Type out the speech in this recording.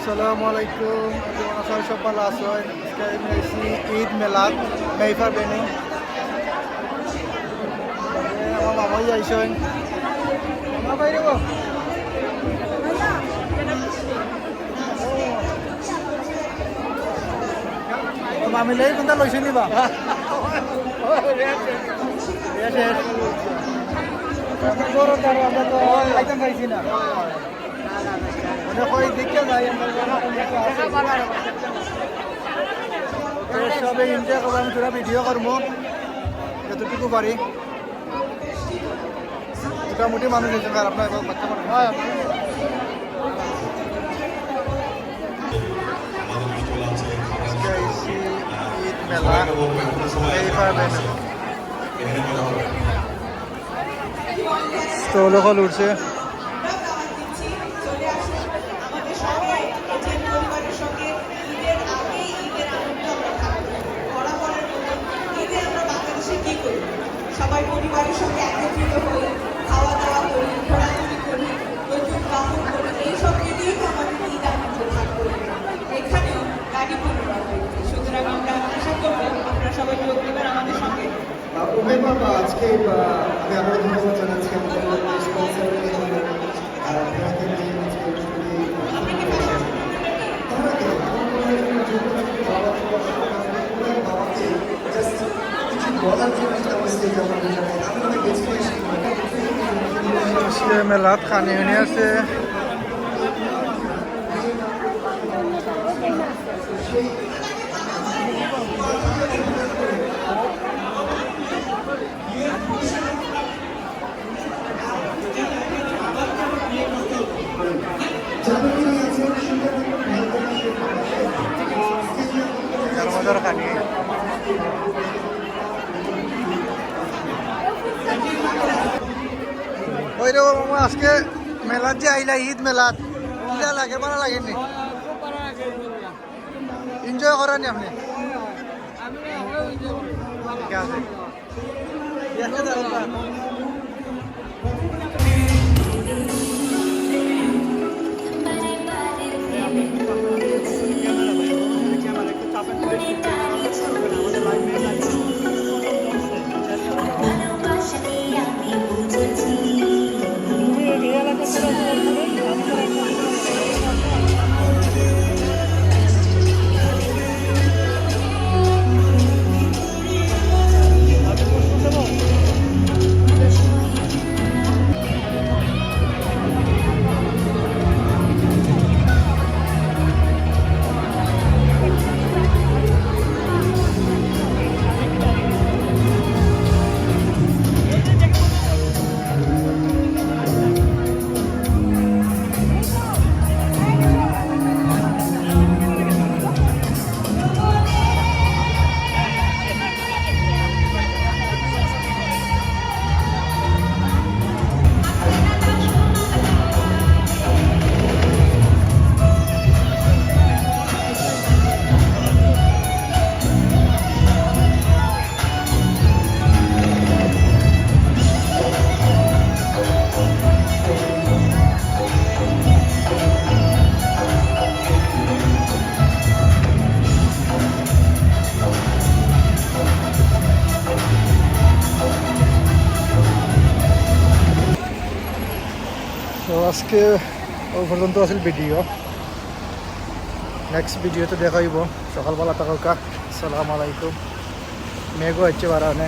আসসালামু আলাইকুম আপনারা সব ভালো আছেন আজকে আমি আইছি ঈদ মেলাত মেইফার বেনে আমার মামাই আইছেন মামা বাইরে গো মামি লাই কোনটা লইছে নিবা গরম দাঁড়ো আমরা তো আইটেম খাইছি না কই দেখে যাই সবে এনজয় করবো আমি তোরা ভিডিও করবো যতটুকু পারি মোটামুটি মানুষ এসে আর আপনার বাচ্চা হয় ঈদ মেলা স্টল হল উঠছে সবাই পরিবারের সঙ্গে একত্রিত হই, খাওয়া দাওয়া করি, ঘোরাঘুরি করি, নতুন কাপড় করি, এইসব নিয়েই আমাদের ঈদ আনন্দ ভাগ করি। এখানেও গাড়ি পরিবার রয়েছে, সুতরাং আমরা আশা করবো আপনারা সবাই যোগ দেবেন আমাদের সঙ্গে। আজকে আমি আবার ধন্যবাদ জানাচ্ছি আমাদের স্পন্সরকে মেলাত খানি শুনি আছে মজার খানি ওই রে মামা আজকে মেলাত যে আইলা ঈদ মেলাত কিলা লাগে ভালো লাগেনি এনজয় করেনি আপনি ঠিক আছে তো আজকে ওই পর্যন্ত আসল ভিডিও নেক্সট ভিডিওতে দেখাইব সকালবেলা থাকা আসসালামু আলাইকুম মেঘও হচ্ছে বারানে